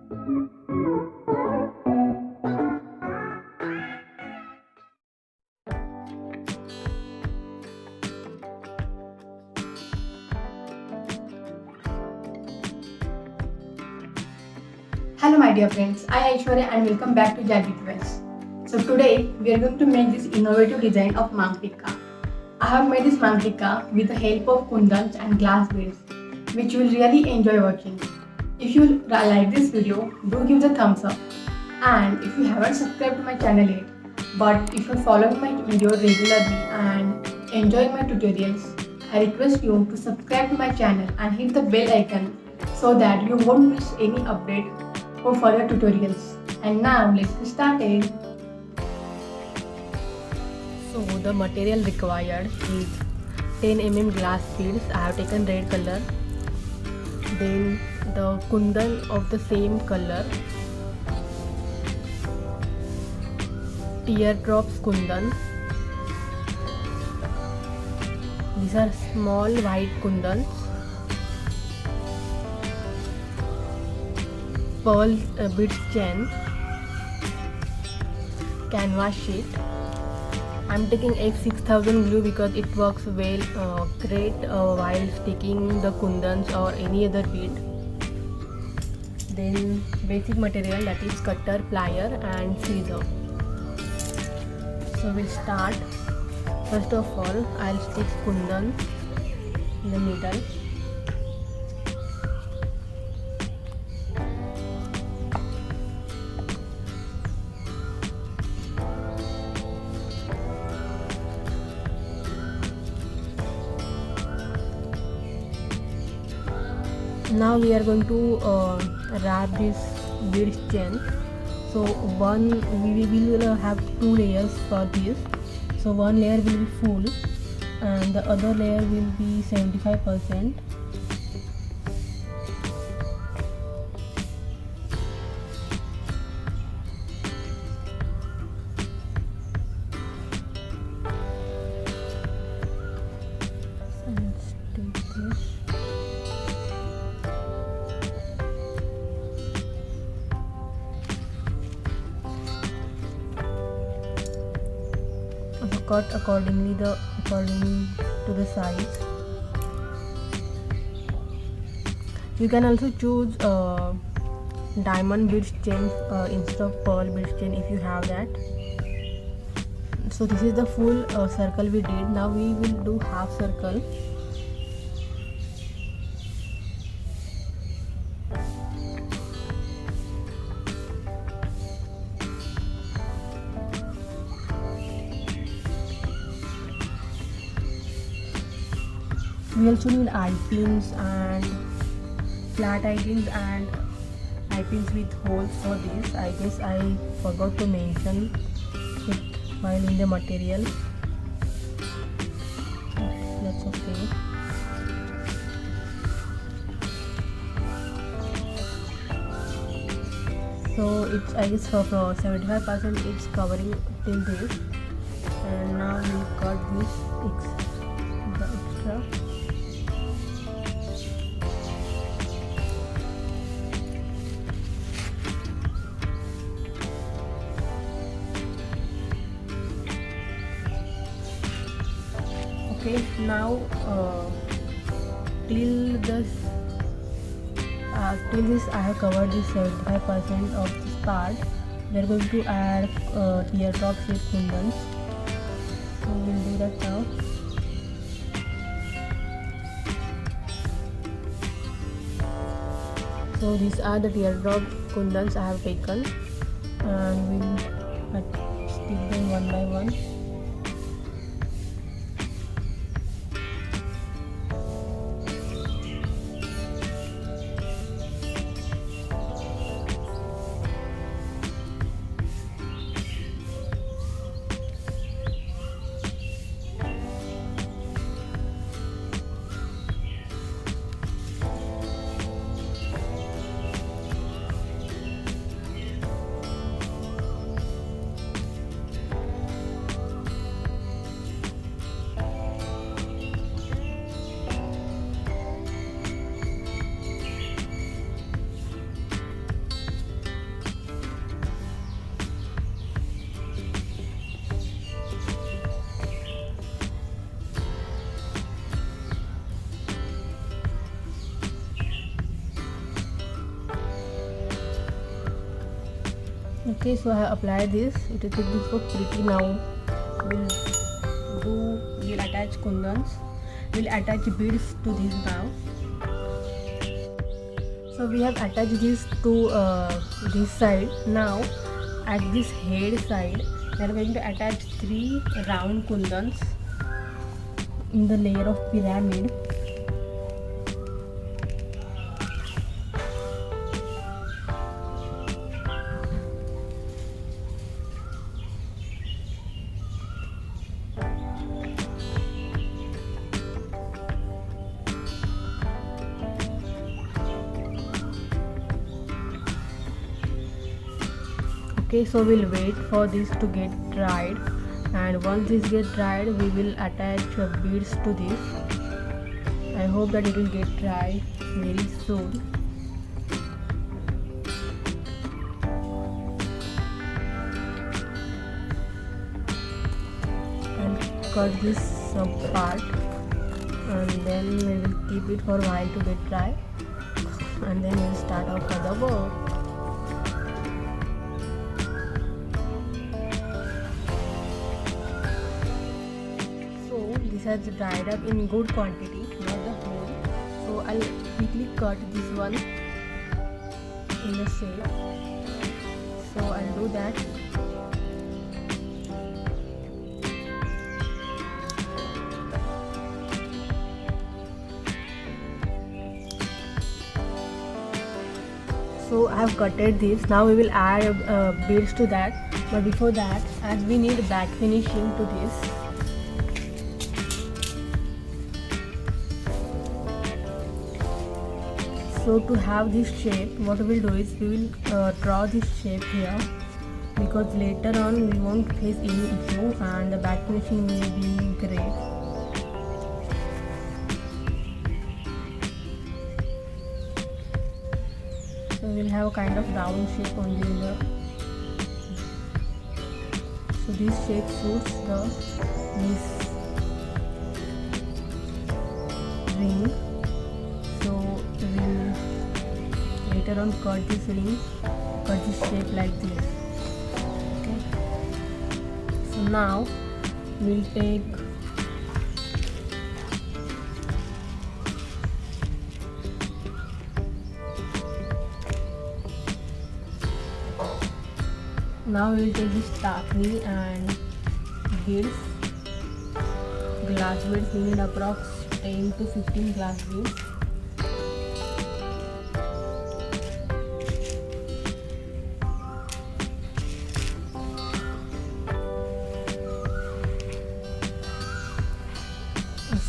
Hello my dear friends, I am Aishwarya and welcome back to Jazzy Jewels. So today we are going to make this innovative design of Mang Tikka. I have made this Mang Tikka with the help of kundans and glass beads, which you will really enjoy watching. If you like this video, do give the thumbs up. And if you haven't subscribed to my channel yet, but if you are following my video regularly and enjoying my tutorials, I request you to subscribe to my channel and hit the bell icon so that you won't miss any update for further tutorials. And now let's get started. So the material required is 10 mm glass beads. I have taken red color. Then the kundan of the same color. Teardrops kundan. These are small white kundans. Pearl beads chain, canvas sheet. I'm taking F6000 glue because it works well great while sticking the kundans or any other bead. Then basic material, that is cutter, plier and scissor. So we'll start. First of all, I'll stick kundan in the middle. Now we are going to wrap this bead chain. So we will have two layers for this. So one layer will be full and the other layer will be 75%. Cut according to the size. You can also choose diamond beads chain instead of pearl beads chain if you have that. So this is the full circle we did. Now we will do half circle. We also need eye pins and flat eye pins and eye pins with holes for this. I guess I forgot to mention it while in the material. That's okay. So it's, I guess, for 75% it's covering till this. And now we cut this extra. Okay, now till this I have covered this 75% of this part. We are going to add teardrop shaped kundans. So we will do that now. So these are the teardrop kundans I have taken, and we will stick them one by one. Okay, so I have applied this. It looks so pretty now. We'll attach kundans. We'll attach beads to this now. So we have attached this to this side. Now at this head side, we are going to attach 3 round kundans in the layer of pyramid. Okay, so we'll wait for this to get dried, and once this gets dried we will attach beads to this. I hope that it will get dry very soon. And cut this part, and then we will keep it for a while to get dry, and then we'll start our further work. This has dried up in good quantity, not the whole. So I'll quickly cut this one in the shape. So I'll do that. So I have cutted this. Now we will add beads to that. But before that, as we need back finishing to this, so to have this shape, what we will do is we will draw this shape here, because later on we won't face any issue and the back finishing will be great. So we'll have a kind of round shape only in the. So this shape suits this ring. So we'll later on cut this ring, cut this shape like this. Okay. So now we'll take this takni and beads, glass beads. We need approx 10 to 15 glass beads.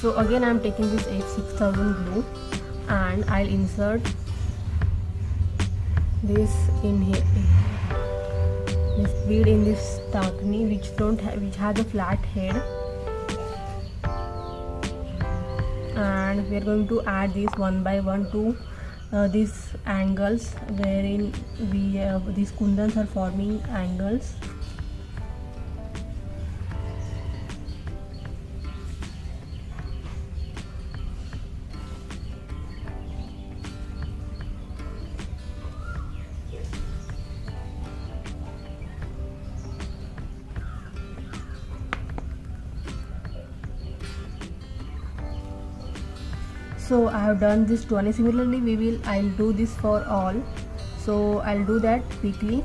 So again I am taking this H6000 glue and I'll insert this in here, this bead in this takni which has a flat head, and we are going to add this one by one to these angles wherein these kundans are forming angles. So I have done this twice. Similarly I'll do this for all, so I'll do that quickly.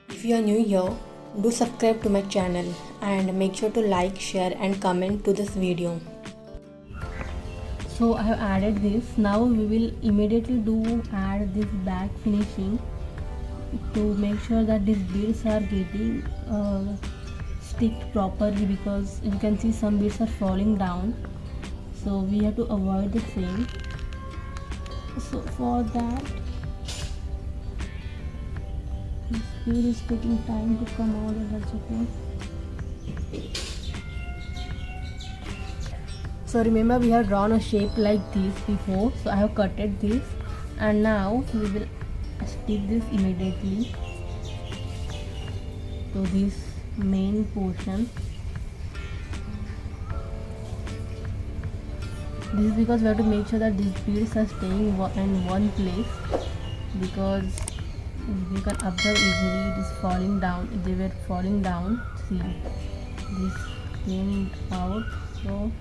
If you are new here, do subscribe to my channel and make sure to like, share and comment to this video. So I have added this. Now we will immediately add this back finishing to make sure that these beads are getting sticked properly, because you can see some beads are falling down, so we have to avoid the same. So for that, this bead is taking time to come out, and that's okay. So remember, we have drawn a shape like this before, so I have cutted this, and now we will stick this immediately to this main portion. This is because we have to make sure that these beads are staying in one place. because you can observe easily it is falling down. They were falling down. See, this came out. So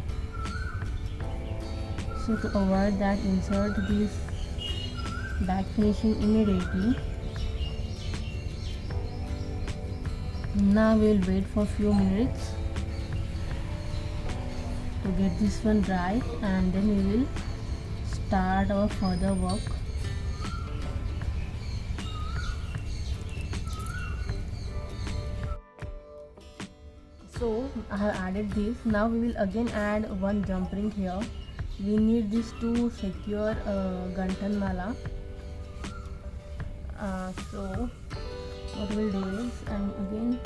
to avoid that, insert this back finishing immediately. Now we will wait for few minutes to get this one dry, and then we will start our further work. So I have added this. Now we will again add one jump ring here. We need this to secure gantan mala. So what we'll do is I'm again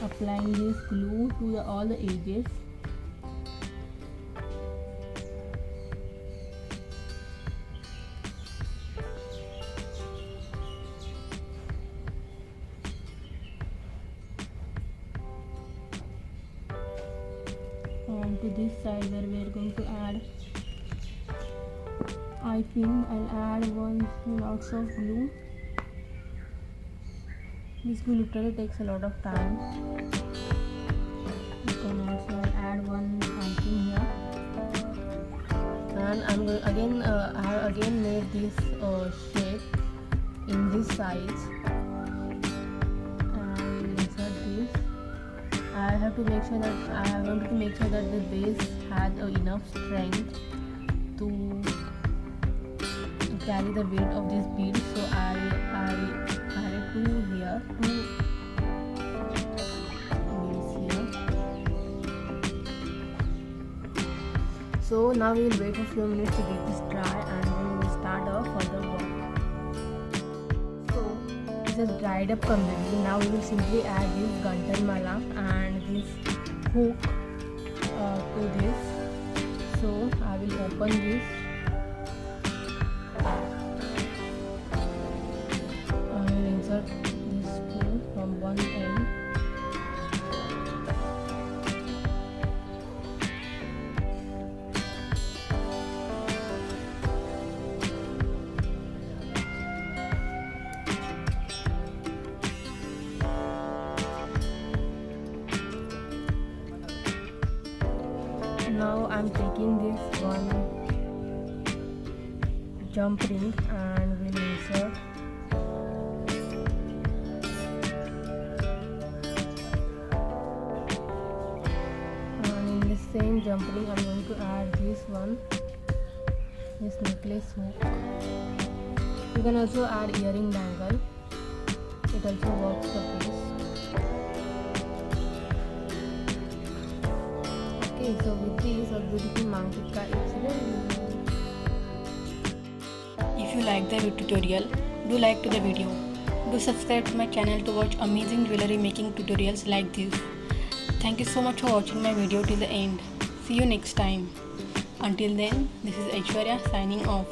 applying this glue to all the edges. And to this side where we are going to add, I think I'll add lots of glue. This glue literally takes a lot of time. You can also add one icing here, and I'm going again. I have again made this shape in this size, and insert this. I have to make sure that I want to make sure that the base has enough strength to carry the weight of this bead. So I added two here, two beads here. So now we will wait for a few minutes to get this dry, and then we will start our further work. So this has dried up completely. Now we will simply add this gantan mala and this hook to this. So I will open this. Insert this spool from one end. Now I'm taking this one jump ring and will insert. Same jump ring, I'm going to add this one, this necklace hook. You can also add earring dangle, it also works the piece. Okay, so with this a beautiful Mang Tikka is ready. If you like the tutorial, do like to the video. Do subscribe to my channel to watch amazing jewelry making tutorials like this. Thank you so much for watching my video till the end. See you next time. Until then, this is Aishwarya signing off.